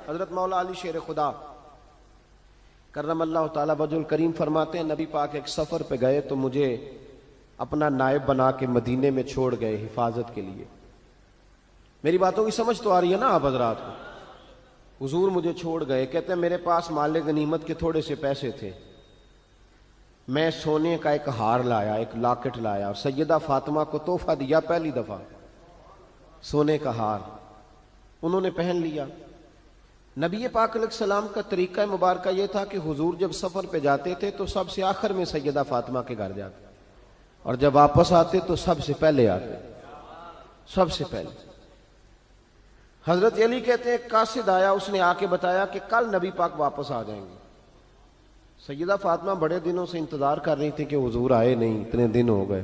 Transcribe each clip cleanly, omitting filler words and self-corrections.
حضرت مولا علی شیر خدا کرم اللہ تعالیٰ وجہ الکریم فرماتے ہیں نبی پاک ایک سفر پہ گئے تو مجھے اپنا نائب بنا کے مدینے میں چھوڑ گئے حفاظت کے لیے. میری باتوں کی سمجھ تو آ رہی ہے نا آپ حضرات کو؟ حضور مجھے چھوڑ گئے. کہتے ہیں میرے پاس مال غنیمت کے تھوڑے سے پیسے تھے, میں سونے کا ایک ہار لایا, ایک لاکٹ لایا اور سیدہ فاطمہ کو تحفہ دیا پہلی دفعہ, سونے کا ہار. انہوں نے پہن لیا. نبی پاک علیہ السلام کا طریقہ مبارکہ یہ تھا کہ حضور جب سفر پہ جاتے تھے تو سب سے آخر میں سیدہ فاطمہ کے گھر جاتے, اور جب واپس آتے تو سب سے پہلے آتے, سب سے پہلے. حضرت علی کہتے ہیں قاصد آیا, اس نے آ کے بتایا کہ کل نبی پاک واپس آ جائیں گے. سیدہ فاطمہ بڑے دنوں سے انتظار کر رہی تھی کہ حضور آئے نہیں, اتنے دن ہو گئے.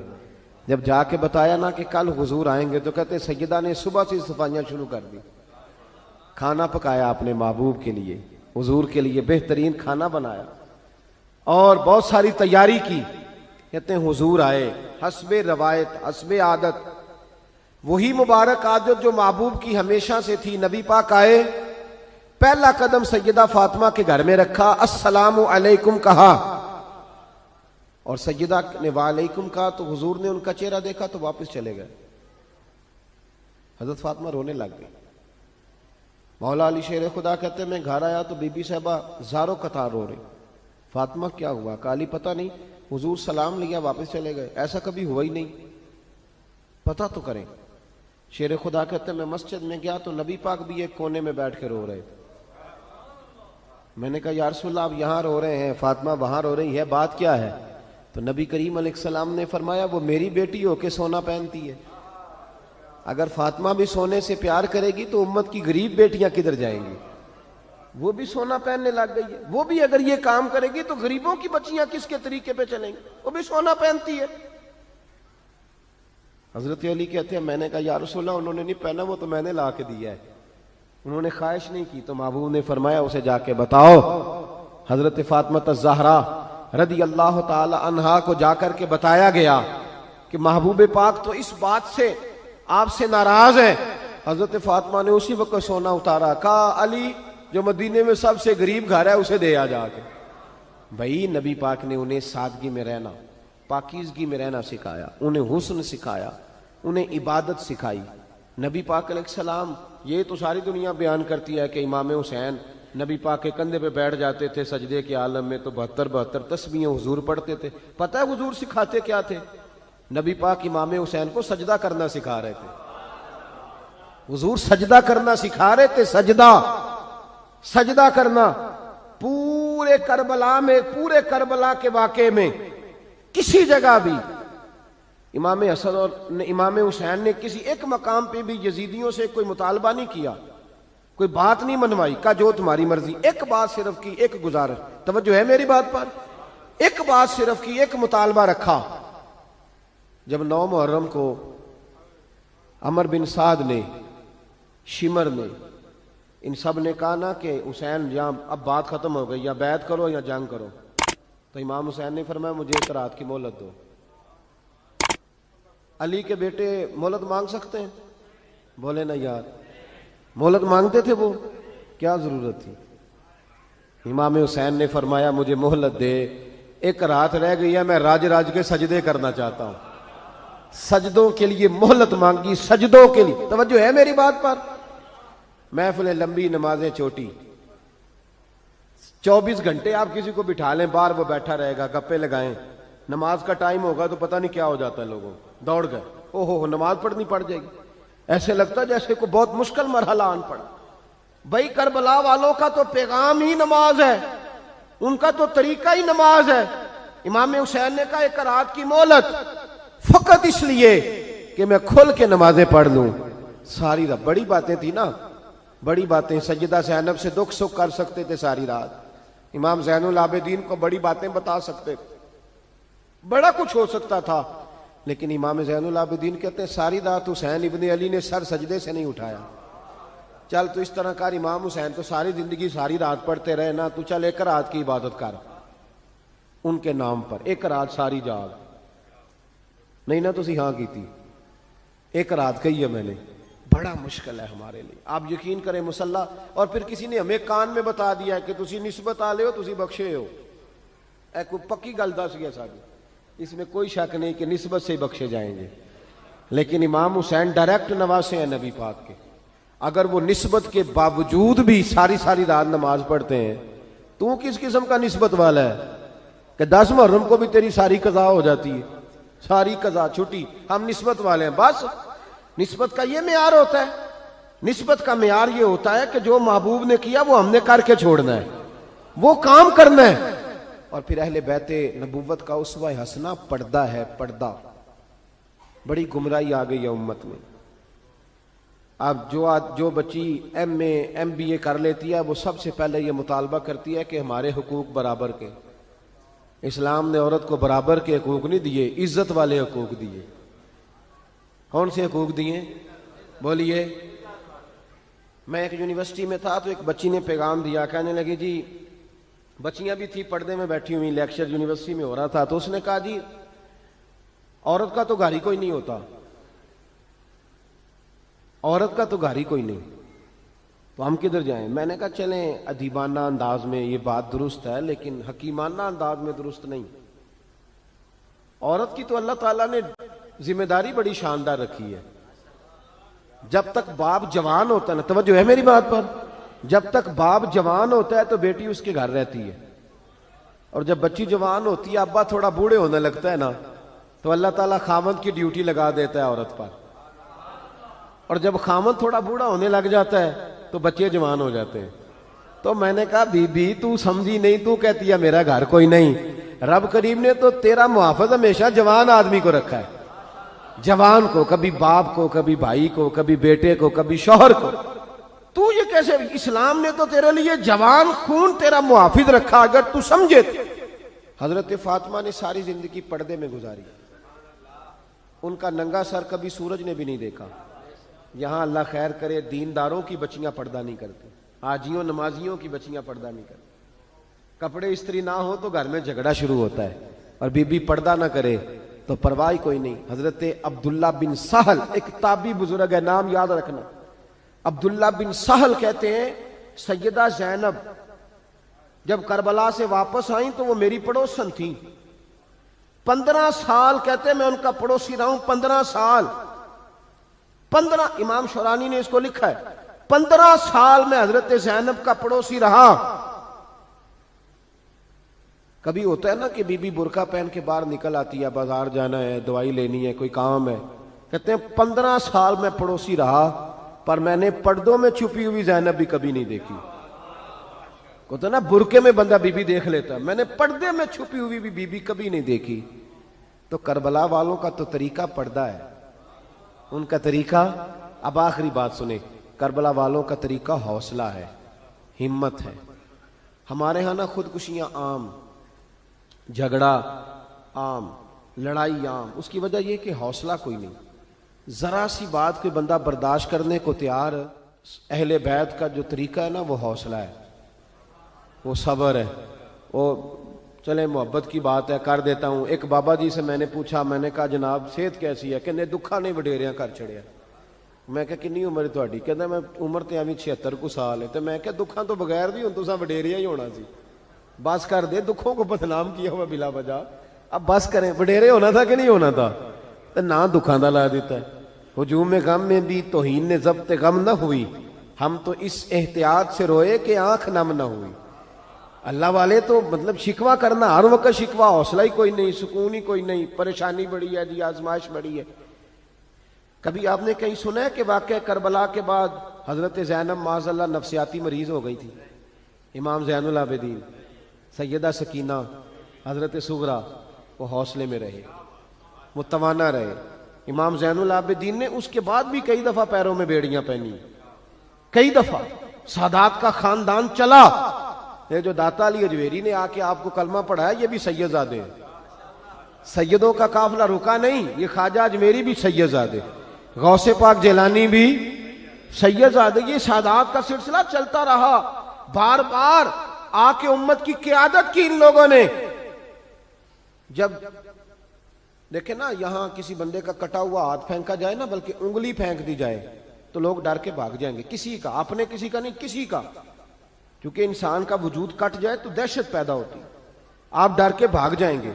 جب جا کے بتایا نا کہ کل حضور آئیں گے تو کہتے سیدہ نے صبح سے صفائیاں شروع کر دی. کھانا پکایا اپنے محبوب کے لیے, حضور کے لیے بہترین کھانا بنایا اور بہت ساری تیاری کی. کہتے ہیں حضور آئے, حسب روایت حسب عادت, وہی مبارک عادت جو محبوب کی ہمیشہ سے تھی. نبی پاک آئے, پہلا قدم سیدہ فاطمہ کے گھر میں رکھا, السلام علیکم کہا, اور سیدہ نے وعلیکم کہا تو حضور نے ان کا چہرہ دیکھا تو واپس چلے گئے. حضرت فاطمہ رونے لگ گئی. مولا علی شیر خدا کہتے ہیں میں گھر آیا تو بی بی صاحبہ زاروں قطار رو رہی. فاطمہ کیا ہوا؟ کالی پتہ نہیں, حضور سلام لیا واپس چلے گئے, ایسا کبھی ہوا ہی نہیں, پتہ تو کریں. شیر خدا کہتے ہیں میں مسجد میں گیا تو نبی پاک بھی ایک کونے میں بیٹھ کے رو رہے تھے. میں نے کہا یا رسول اللہ آپ یہاں رو رہے ہیں, فاطمہ وہاں رو رہی ہے, بات کیا ہے؟ تو نبی کریم علیہ السلام نے فرمایا وہ میری بیٹی ہو کے سونا پہنتی ہے, اگر فاطمہ بھی سونے سے پیار کرے گی تو امت کی غریب بیٹیاں کدھر جائیں گی؟ وہ بھی سونا پہننے لگ گئی ہے, وہ بھی اگر یہ کام کرے گی تو غریبوں کی بچیاں کس کے طریقے پہ چلیں گی؟ وہ بھی سونا پہنتی ہے. حضرت علی کہتے ہیں میں نے کہا یا رسول اللہ انہوں نے نہیں پہنا, وہ تو میں نے لا کے دیا ہے, انہوں نے خواہش نہیں کی. تو محبوب نے فرمایا اسے جا کے بتاؤ. حضرت فاطمہ الزہرا رضی اللہ تعالی عنہا کو جا کر کے بتایا گیا کہ محبوب پاک تو اس بات سے آپ سے ناراض ہیں. حضرت فاطمہ نے اسی وقت سونا اتارا, کہا علی جو مدینے میں سب سے غریب گھر ہے اسے دے آ جا کے. بھائی نبی پاک نے انہیں سادگی میں رہنا, پاکیزگی میں رہنا سکھایا, انہیں حسن سکھایا, انہیں عبادت سکھائی. نبی پاک علیہ السلام, یہ تو ساری دنیا بیان کرتی ہے کہ امام حسین نبی پاک کے کندھے پہ بیٹھ جاتے تھے سجدے کے عالم میں تو 72 تسبیحیں حضور پڑھتے تھے. پتہ ہے حضور سکھاتے کیا تھے؟ نبی پاک امام حسین کو سجدہ کرنا سکھا رہے تھے. حضور سجدہ کرنا سکھا رہے تھے, سجدہ کرنا. پورے کربلا میں, پورے کربلا کے واقعے میں کسی جگہ بھی امام حسن اور امام حسین نے کسی ایک مقام پہ بھی یزیدیوں سے کوئی مطالبہ نہیں کیا, کوئی بات نہیں منوائی, کہا جو تمہاری مرضی. ایک بات صرف کی, ایک گزارش, توجہ ہے میری بات پر, ایک بات صرف کی, ایک مطالبہ رکھا. جب 9 محرم کو عمر بن سعد نے, شمر نے, ان سب نے کہا نا کہ حسین یا اب بات ختم ہو گئی, یا بیعت کرو یا جنگ کرو, تو امام حسین نے فرمایا مجھے ایک رات کی مہلت دو. علی کے بیٹے مہلت مانگ سکتے ہیں؟ بولے نا یار, مہلت مانگتے تھے وہ, کیا ضرورت تھی؟ امام حسین نے فرمایا مجھے مہلت دے, ایک رات رہ گئی ہے, میں راج کے سجدے کرنا چاہتا ہوں. سجدوں کے لیے مہلت مانگی, سجدوں کے لیے. توجہ ہے میری بات پر؟ محفلیں لمبی, نمازیں چھوٹی. 24 گھنٹے آپ کسی کو بٹھا لیں باہر, وہ بیٹھا رہے گا, گپے لگائیں. نماز کا ٹائم ہوگا تو پتہ نہیں کیا ہو جاتا ہے, لوگوں دوڑ گئے, او ہو نماز پڑھنی پڑ جائے گی. ایسے لگتا ہے جیسے کوئی بہت مشکل مرحلہ آن پڑا. بھائی کربلا والوں کا تو پیغام ہی نماز ہے, ان کا تو طریقہ ہی نماز ہے. امام حسین نے کہا ایک رات کی مہلت, فقط اس لیے کہ میں کھل کے نمازیں پڑھ لوں. ساری رات بڑی باتیں تھی نا, بڑی باتیں. سیدہ زینب سے دکھ سکھ کر سکتے تھے ساری رات, امام زین العابدین کو بڑی باتیں بتا سکتے تھے, بڑا کچھ ہو سکتا تھا. لیکن امام زین العابدین کہتے ہیں ساری رات حسین ابن علی نے سر سجدے سے نہیں اٹھایا. چل تو اس طرح کر, امام حسین تو ساری زندگی ساری رات پڑھتے رہے نا, تو چل ایک رات کی عبادت کر ان کے نام پر, ایک رات ساری جاگ. نہیں نا تسی ہاں کی تھی, ایک رات کہی ہے میں نے, بڑا مشکل ہے ہمارے لیے. آپ یقین کریں مسلح, اور پھر کسی نے ہمیں کان میں بتا دیا کہ تسی نسبت آلے ہو, تسی بخشے ہو. اے کوئی پکی گل دس گیا ساری, اس میں کوئی شک نہیں کہ نسبت سے ہی بخشے جائیں گے. لیکن امام حسین ڈائریکٹ نواسے ہیں نبی پاک کے. اگر وہ نسبت کے باوجود بھی ساری ساری رات نماز پڑھتے ہیں, تو کس قسم کا نسبت والا ہے کہ 10 محرم کو بھی تیری ساری قضا ہو جاتی ہے, ساری قضا چھٹی, ہم نسبت والے ہیں. بس نسبت کا یہ معیار ہوتا ہے. نسبت کا معیار یہ ہوتا ہے کہ جو محبوب نے کیا وہ ہم نے کر کے چھوڑنا ہے, وہ کام کرنا ہے. اور پھر اہل بیت نبوت کا اسوہ حسنہ پردہ ہے. پردہ بڑی گمراہی آ گئی ہے امت میں. اب جو بچی MA MBA کر لیتی ہے, وہ سب سے پہلے یہ مطالبہ کرتی ہے کہ ہمارے حقوق برابر کے. اسلام نے عورت کو برابر کے حقوق نہیں دیے, عزت والے حقوق دیے. کون سے حقوق دیے بولیے؟ میں ایک یونیورسٹی میں تھا تو ایک بچی نے پیغام دیا, کہنے لگی جی, بچیاں بھی تھی پردے میں بیٹھی ہوئی, لیکچر یونیورسٹی میں ہو رہا تھا, تو اس نے کہا جی عورت کا تو گھر ہی کوئی نہیں ہوتا, عورت کا تو گھر ہی کوئی نہیں, تو ہم کدھر جائیں؟ میں نے کہا چلیں ادیبانہ انداز میں یہ بات درست ہے, لیکن حکیمانہ انداز میں درست نہیں. عورت کی تو اللہ تعالیٰ نے ذمہ داری بڑی شاندار رکھی ہے. جب تک باپ جوان ہوتا ہے نا, توجہ ہے میری بات پر, جب تک باپ جوان ہوتا ہے تو بیٹی اس کے گھر رہتی ہے, اور جب بچی جوان ہوتی ہے, ابا تھوڑا بوڑھے ہونے لگتا ہے نا, تو اللہ تعالیٰ خامند کی ڈیوٹی لگا دیتا ہے عورت پر. اور جب خامند تھوڑا بوڑھا ہونے لگ جاتا ہے تو بچے جوان ہو جاتے ہیں. تو میں نے کہا بی بی تو سمجھی نہیں, تو کہتی ہے میرا گھر کوئی نہیں. رب کریم نے تو تیرا محافظ ہمیشہ جوان آدمی کو رکھا ہے, جوان کو, کبھی باپ کو, کبھی بھائی کو, کبھی بیٹے کو, کبھی شوہر کو. تو یہ کیسے؟ اسلام نے تو تیرے لیے جوان خون تیرا محافظ رکھا, اگر تو سمجھے. حضرت فاطمہ نے ساری زندگی پردے میں گزاری, ان کا ننگا سر کبھی سورج نے بھی نہیں دیکھا. یہاں اللہ خیر کرے دینداروں کی بچیاں پردہ نہیں کرتی, حاجیوں نمازیوں کی بچیاں پردہ نہیں کرتی. کپڑے استری نہ ہو تو گھر میں جھگڑا شروع ہوتا ہے, اور بی بی پردہ نہ کرے تو پرواہ کوئی نہیں. حضرت عبداللہ بن سہل ایک تابعی بزرگ ہے, نام یاد رکھنا. عبداللہ بن سہل کہتے ہیں سیدہ زینب جب کربلا سے واپس آئیں تو وہ میری پڑوسن تھیں. 15 سال کہتے ہیں میں ان کا پڑوسی رہا ہوں, 15 سال. 15, امام شورانی نے اس کو لکھا ہے, 15 سال میں حضرت زینب کا پڑوسی رہا. کبھی ہوتا ہے نا کہ بی بی برقع پہن کے باہر نکل آتی ہے, بازار جانا ہے, دوائی لینی ہے, کوئی کام ہے. کہتے ہیں 15 سال میں پڑوسی رہا, پر میں نے پردوں میں چھپی ہوئی زینب بھی کبھی نہیں دیکھی. ہوتا نا برقعے میں بندہ بی بی دیکھ لیتا, میں نے پردے میں چھپی ہوئی بھی بی بی کبھی نہیں دیکھی. تو کربلا والوں کا تو طریقہ پردہ ہے, ان کا طریقہ. اب آخری بات سنیں, کربلا والوں کا طریقہ حوصلہ ہے, ہمت ہے. ہمارے ہاں نا خودکشیاں عام, جھگڑا عام, لڑائی عام. اس کی وجہ یہ کہ حوصلہ کوئی نہیں. ذرا سی بات کوئی بندہ برداشت کرنے کو تیار. اہل بیت کا جو طریقہ ہے نا وہ حوصلہ ہے, وہ صبر ہے. وہ چلے محبت کی بات ہے کر دیتا ہوں. ایک بابا جی سے میں نے پوچھا, میں نے کہا جناب صحت کیسی ہے؟ کہ دکھا نہیں وڈیریاں کر چھڑیا. میں کہا کنی عمر تھوڑی؟ کہتا میں عمر تے ایویں 76 کو سال ہے. تو میں کہا دکھاں تو بغیر بھی ہوں تو وڈیریا ہی ہونا سی. بس کر دے, دکھوں کو بدنام کیا ہوا بلا وجہ. اب بس کریں, وڈیرے ہونا تھا کہ نہیں ہونا تھا؟ تو نہ دکھاں دا لا دیتا ہے. ہجوم غم میں بھی توہین نے ضبط غم نہ ہوئی, ہم تو اس احتیاط سے روئے کہ آنکھ نم نہ ہوئی. اللہ والے تو مطلب شکوہ کرنا ہر وقت شکوہ, حوصلہ ہی کوئی نہیں, سکون ہی کوئی نہیں, پریشانی بڑی ہے جی, آزمائش بڑی ہے. کبھی آپ نے کہیں سنا ہے کہ واقعہ کربلا کے بعد حضرت زینب معاذ اللہ نفسیاتی مریض ہو گئی تھی؟ امام زین العابدین, سیدہ سکینہ, حضرت صغرا, وہ حوصلے میں رہے, متوانا رہے. امام زین العابدین نے اس کے بعد بھی کئی دفعہ پیروں میں بیڑیاں پہنی, کئی دفعہ. سادات کا خاندان چلا. یہ جو داتا علی اجویری نے آ کے آپ کو کلمہ پڑھایا, یہ بھی سید زادے ہیں. سیدوں کا قافلہ رکا نہیں, یہ خواجہ اجمیری بھی سید زادے, غوث پاک جیلانی بھی سید زادے. یہ سادات کا سلسلہ چلتا رہا. بار بار آ کے امت کی قیادت کی ان لوگوں نے. جب دیکھیں نا یہاں کسی بندے کا کٹا ہوا ہاتھ پھینکا جائے نا, بلکہ انگلی پھینک دی جائے, تو لوگ ڈر کے بھاگ جائیں گے، کسی کا، اپنے کسی کا نہیں، کسی کا، کیونکہ انسان کا وجود کٹ جائے تو دہشت پیدا ہوتی، آپ ڈر کے بھاگ جائیں گے۔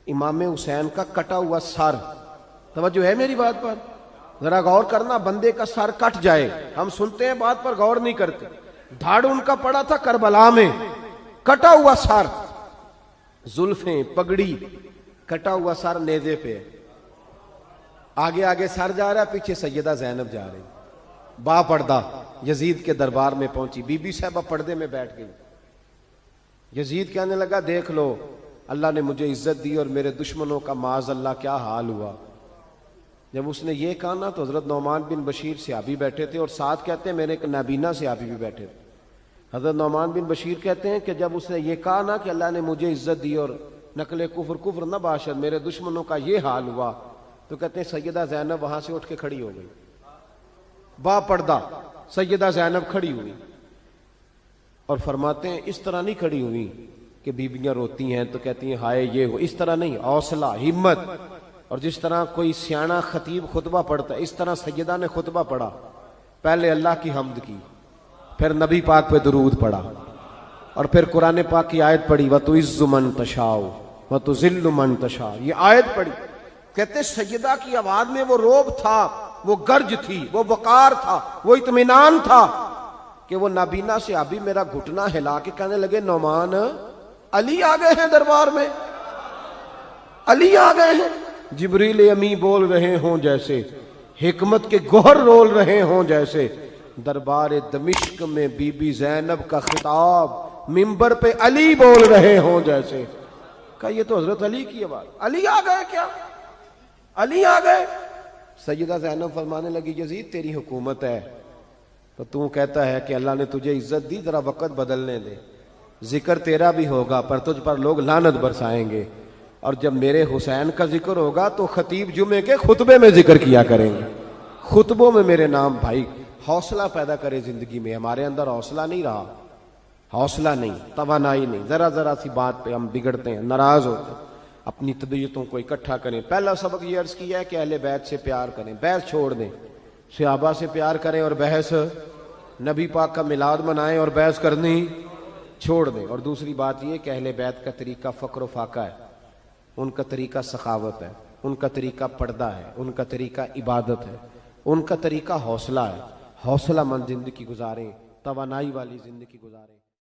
امام حسین کا کٹا ہوا سر، توجہ ہے میری بات پر؟ ذرا غور کرنا، بندے کا سر کٹ جائے، ہم سنتے ہیں بات پر غور نہیں کرتے۔ دھاڑ ان کا پڑا تھا کربلا میں، کٹا ہوا سر، زلفیں، پگڑی، کٹا ہوا سر نیزے پہ، آگے آگے سر جا رہا ہے، پیچھے سیدہ زینب جا رہی، با پردہ یزید کے دربار میں پہنچی، بی بی صاحبہ پردے میں بیٹھ گئی۔ یزید کہنے لگا دیکھ لو اللہ نے مجھے عزت دی اور میرے دشمنوں کا معاذ اللہ کیا حال ہوا۔ جب اس نے یہ کہا نا تو حضرت نعمان بن بشیر صحابی بیٹھے تھے، اور ساتھ کہتے ہیں میرے ایک نابینا صحابی بھی بیٹھے تھے۔ حضرت نعمان بن بشیر کہتے ہیں کہ جب اس نے یہ کہا نا کہ اللہ نے مجھے عزت دی اور نقل کفر کفر نہ باشد، میرے دشمنوں کا یہ حال ہوا، تو کہتے ہیں سیدہ زینب وہاں سے اٹھ کے کھڑی ہو گئی، با پردہ سیدہ زینب کھڑی ہوئی، اور فرماتے ہیں اس طرح نہیں کھڑی ہوئی کہ بیویاں روتی ہیں تو کہتی ہیں ہائے یہ ہو، اس طرح نہیں، حوصلہ، ہمت، اور جس طرح کوئی سیاںا خطیب خطبہ پڑھتا ہے اس طرح سیدہ نے خطبہ پڑھا، پہلے اللہ کی حمد کی، پھر نبی پاک پہ درود پڑھا، اور پھر قرآن پاک کی آیت پڑھی وَتُعِزُّ مَن تَشَاءُ وَتُذِلُّ مَن تَشَاءُ، یہ آیت پڑھی۔ کہتے سیدہ کی آواز میں وہ روب تھا، وہ گرج تھی، وہ وقار تھا، وہ اطمینان تھا کہ وہ نابینا صحابی میرا گھٹنا ہلا کے کہنے لگے نعمان علی آ گئے ہیں دربار میں، علی آ گئے ہیں، جبریل امی بول رہے ہوں جیسے، حکمت کے گوہر رول رہے ہوں جیسے، دربار دمشق میں بی بی زینب کا خطاب منبر پہ علی بول رہے ہوں جیسے۔ کہا یہ تو حضرت علی کی آواز، علی آ گئے کیا، علی آ گئے؟ سیدہ زینب فرمانے لگی یزید تیری حکومت ہے تو تو کہتا ہے کہ اللہ نے تجھے عزت دی، ذرا وقت بدلنے دے، ذکر تیرا بھی ہوگا پر تجھ پر لوگ لعنت برسائیں گے، اور جب میرے حسین کا ذکر ہوگا تو خطیب جمعے کے خطبے میں ذکر کیا کریں گے، خطبوں میں میرے نام۔ بھائی حوصلہ پیدا کرے زندگی میں، ہمارے اندر حوصلہ نہیں رہا، حوصلہ نہیں، توانائی نہیں، ذرا ذرا سی بات پہ ہم بگڑتے ہیں، ناراض ہوتے ہیں، اپنی طبیعتوں کو اکٹھا کریں۔ پہلا سبق یہ عرض کیا ہے کہ اہل بیت سے پیار کریں، بحث چھوڑ دیں، صحابہ سے پیار کریں اور بحث، نبی پاک کا میلاد منائیں اور بحث کرنی چھوڑ دیں۔ اور دوسری بات یہ کہ اہل بیت کا طریقہ فقر و فاقہ ہے، ان کا طریقہ سخاوت ہے، ان کا طریقہ پردہ ہے، ان کا طریقہ عبادت ہے، ان کا طریقہ حوصلہ ہے۔ حوصلہ مند زندگی گزاریں، توانائی والی زندگی گزاریں۔